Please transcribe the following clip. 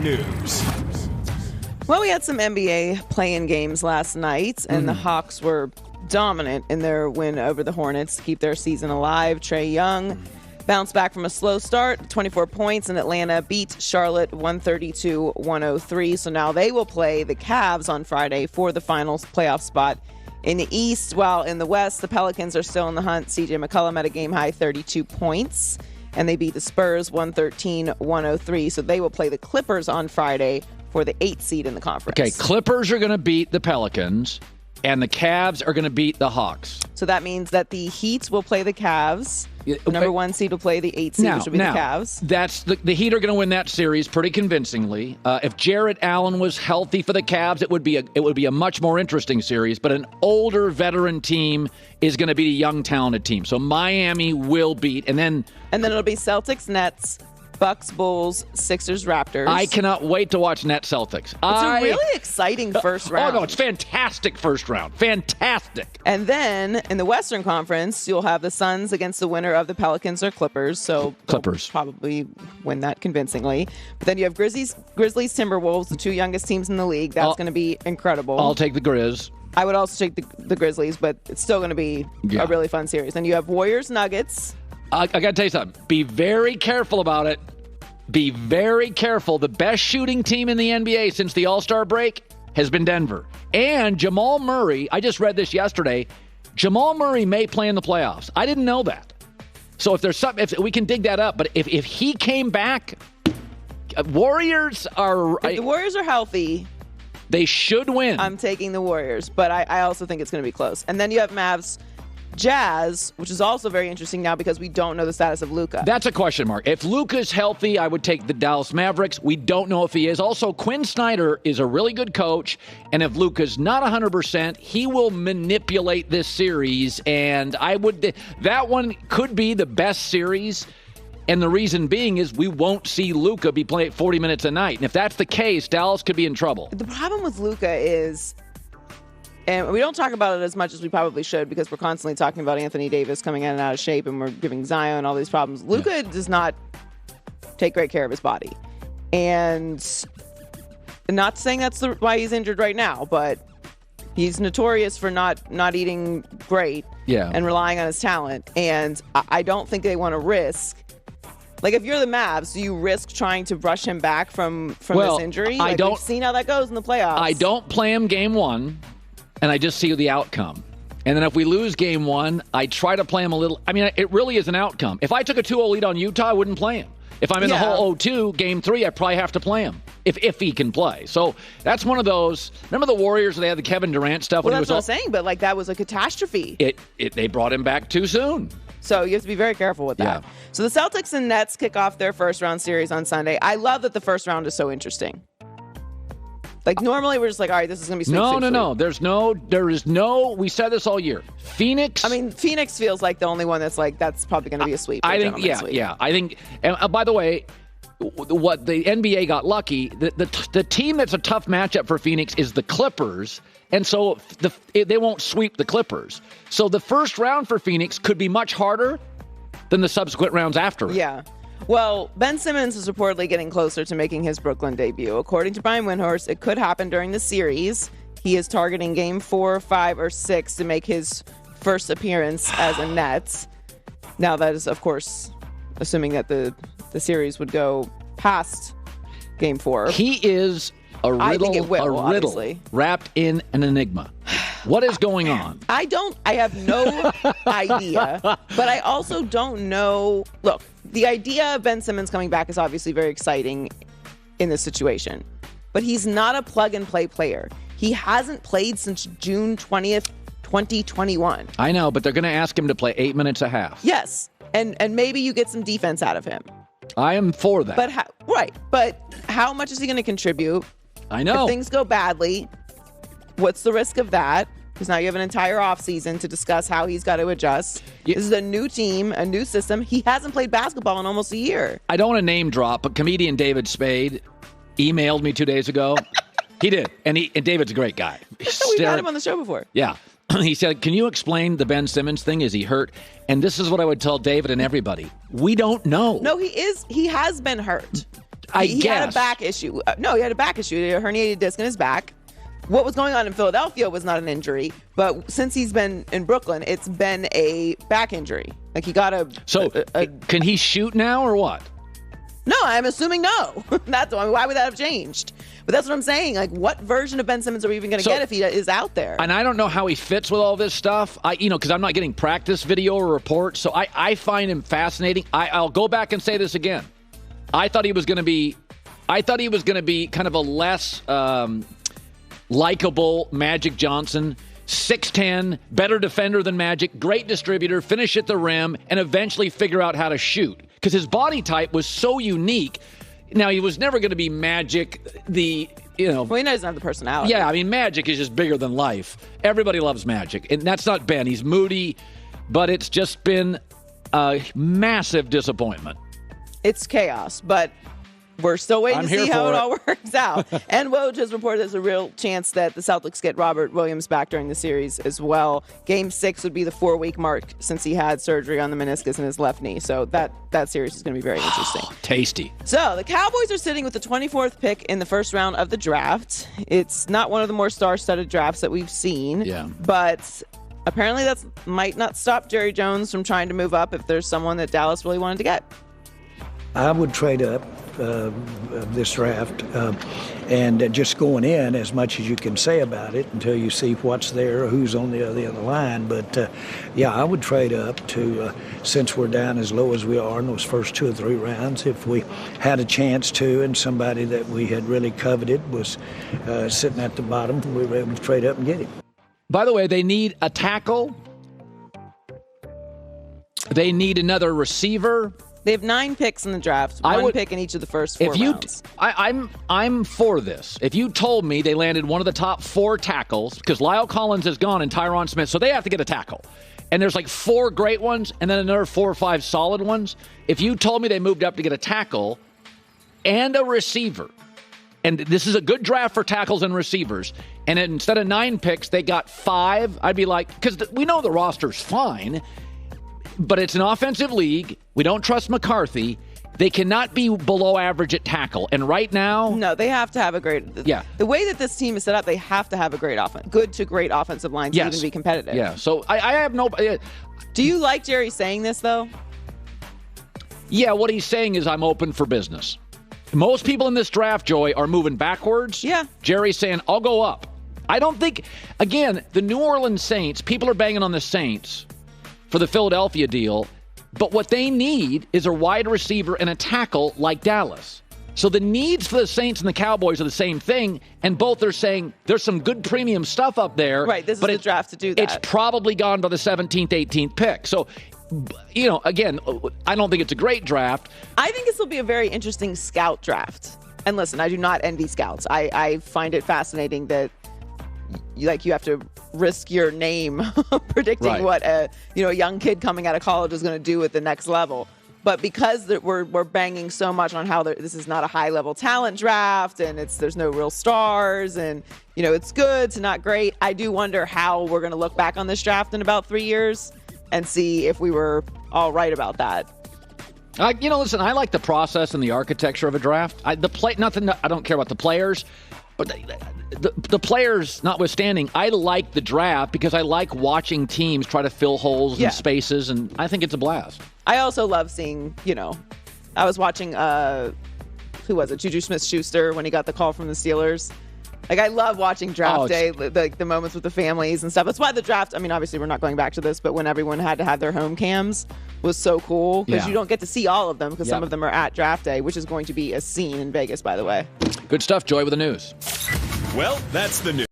news. Well, we had some NBA play-in games last night, and the Hawks were dominant in their win over the Hornets to keep their season alive. Trae Young bounced back from a slow start, 24 points, and Atlanta beat Charlotte 132-103. So now they will play the Cavs on Friday for the finals playoff spot in the East. While in the West, the Pelicans are still in the hunt. CJ McCollum had a game-high 32 points, and they beat the Spurs 113-103. So they will play the Clippers on Friday for the 8th seed in the conference. Okay, Clippers are going to beat the Pelicans, and the Cavs are going to beat the Hawks. So that means that the Heat will play the Cavs. The number 1 seed will play the 8th seed, which will be the Cavs. That's the Heat are going to win that series pretty convincingly. If Jarrett Allen was healthy for the Cavs, it would be a much more interesting series. But an older veteran team is going to beat a young talented team. So Miami will beat, and then it'll be Celtics, Nets, Bucks, Bulls, Sixers, Raptors. I cannot wait to watch Nets Celtics. It's a really exciting first round. Oh, no, it's fantastic first round. Fantastic. And then in the Western Conference, you'll have the Suns against the winner of the Pelicans or Clippers. So Clippers probably win that convincingly. But then you have Grizzlies, Timberwolves, the two youngest teams in the league. That's going to be incredible. I'll take the Grizz. I would also take the Grizzlies, but it's still going to be a really fun series. Then you have Warriors, Nuggets. I got to tell you something. Be very careful about it. Be very careful. The best shooting team in the NBA since the All-Star break has been Denver. And Jamal Murray, I just read this yesterday, Jamal Murray may play in the playoffs. I didn't know that. So if there's something, if we can dig that up. But if he came back, Warriors are... If the Warriors are healthy... They should win. I'm taking the Warriors, but I also think it's going to be close. And then you have Mavs Jazz, which is also very interesting now because we don't know the status of Luka. That's a question mark. If Luka's healthy, I would take the Dallas Mavericks. We don't know if he is. Also, Quinn Snyder is a really good coach, and if Luka's not 100%, he will manipulate this series, and that one could be the best series. And the reason being is we won't see Luka be playing 40 minutes a night. And if that's the case, Dallas could be in trouble. The problem with Luka is, and we don't talk about it as much as we probably should because we're constantly talking about Anthony Davis coming in and out of shape and we're giving Zion all these problems. Luka does not take great care of his body. And not saying that's why he's injured right now, but he's notorious for not eating great and relying on his talent. And I don't think they want to risk. Like, if you're the Mavs, do you risk trying to rush him back from this injury? We've seen how that goes in the playoffs. I don't play him game one, and I just see the outcome. And then if we lose game one, I try to play him a little. I mean, it really is an outcome. If I took a 2-0 lead on Utah, I wouldn't play him. If I'm in the whole 0-2, game three, I probably have to play him if he can play. So that's one of those. Remember the Warriors? They had the Kevin Durant stuff. Well, that's what I'm saying, but that was a catastrophe. They brought him back too soon. So you have to be very careful with that. Yeah. So the Celtics and Nets kick off their first round series on Sunday. I love that the first round is so interesting. Normally we're just all right, this is going to be sweet. No. There is no, we said this all year. Phoenix. I mean, Phoenix feels like the only one that's that's probably going to be a sweep. I think, yeah. I think, and by the way, what the NBA got lucky, the team that's a tough matchup for Phoenix is the Clippers. And so they won't sweep the Clippers. So the first round for Phoenix could be much harder than the subsequent rounds after it. Yeah. Well, Ben Simmons is reportedly getting closer to making his Brooklyn debut. According to Brian Windhorst, it could happen during the series. He is targeting game 4, 5, or 6 to make his first appearance as a Net. Now, that is, of course, assuming that the series would go past game 4. He is a riddle obviously. Wrapped in an enigma. What is going on? I have no idea, but I also don't know. Look, the idea of Ben Simmons coming back is obviously very exciting in this situation, but he's not a plug-and-play player. He hasn't played since June 20th, 2021. I know, but they're going to ask him to play 8 minutes a half. Yes, and maybe you get some defense out of him. I am for that. But how much is he going to contribute? I know. If things go badly, what's the risk of that? Because now you have an entire offseason to discuss how he's got to adjust. This is a new team, a new system. He hasn't played basketball in almost a year. I don't want to name drop, but comedian David Spade emailed me 2 days ago. He did. And David's a great guy. We've had him on the show before. Yeah. He said, can you explain the Ben Simmons thing? Is he hurt? And this is what I would tell David and everybody. We don't know. No, he is. He has been hurt. He had a back issue. No, he had a back issue. He had a herniated disc in his back. What was going on in Philadelphia was not an injury, but since he's been in Brooklyn, it's been a back injury. Like he got can he shoot now or what? No, I'm assuming no. Why would that have changed? But that's what I'm saying. Like, what version of Ben Simmons are we even going to get if he is out there? And I don't know how he fits with all this stuff. Because I'm not getting practice video or reports, so I find him fascinating. I'll go back and say this again. I thought he was going to be kind of a less likable Magic Johnson, 6'10", better defender than Magic, great distributor, finish at the rim, and eventually figure out how to shoot. Because his body type was so unique. Now, he was never going to be Magic, Well, he doesn't have the personality. Yeah, I mean, Magic is just bigger than life. Everybody loves Magic. And that's not Ben. He's moody, but it's just been a massive disappointment. It's chaos, but we're still waiting to see how it all works out. And Woj has reported there's a real chance that the Celtics get Robert Williams back during the series as well. Game 6 would be the 4-week mark since he had surgery on the meniscus in his left knee. So that series is going to be very interesting. Tasty. So the Cowboys are sitting with the 24th pick in the first round of the draft. It's not one of the more star-studded drafts that we've seen. Yeah. But apparently that might not stop Jerry Jones from trying to move up if there's someone that Dallas really wanted to get. I would trade up this draft and just going in as much as you can say about it until you see what's there, who's on the other line. But, I would trade up to, since we're down as low as we are in those first 2 or 3 rounds, if we had a chance to and somebody that we had really coveted was sitting at the bottom, we were able to trade up and get him. By the way, they need a tackle. They need another receiver. They have 9 picks in the draft, one pick in each of the first 4 rounds. I'm for this. If you told me they landed one of the top 4 tackles, because Lyle Collins is gone and Tyron Smith, so they have to get a tackle. And there's like 4 great ones and then another 4 or 5 solid ones. If you told me they moved up to get a tackle and a receiver, and this is a good draft for tackles and receivers, and instead of 9 picks, they got 5, I'd be like, because we know the roster's fine, but it's an offensive league. We don't trust McCarthy. They cannot be below average at tackle. And right now... No, they have to have a great... Yeah. The way that this team is set up, they have to have a great good to great offensive line to even be competitive. Yeah, so I have no... Do you like Jerry saying this, though? Yeah, what he's saying is I'm open for business. Most people in this draft, Joy, are moving backwards. Yeah. Jerry's saying, I'll go up. I don't think... Again, the New Orleans Saints, people are banging on the Saints for the Philadelphia deal, but what they need is a wide receiver and a tackle like Dallas. So the needs for the Saints and the Cowboys are the same thing, and both are saying there's some good premium stuff up there. Right, this is the draft to do that. It's probably gone by the 17th, 18th pick. So, again, I don't think it's a great draft. I think this will be a very interesting scout draft. And listen, I do not envy scouts. I find it fascinating that you have to risk your name predicting what a young kid coming out of college is going to do at the next level. But because we're banging so much on how this is not a high level talent draft and there's no real stars and it's good to not great, I do wonder how we're going to look back on this draft in about 3 years and see if we were all right about that. Listen, I like the process and the architecture of a draft. I don't care about the players, but the players notwithstanding, I like the draft because I like watching teams try to fill holes and spaces, and I think it's a blast. I also love seeing, I was watching, who was it, Juju Smith-Schuster when he got the call from the Steelers. Like, I love watching draft day, the moments with the families and stuff. That's why the draft, obviously we're not going back to this, but when everyone had to have their home cams was so cool because you don't get to see all of them because some of them are at draft day, which is going to be a scene in Vegas, by the way. Good stuff, Joy, with the news. Well, that's the news.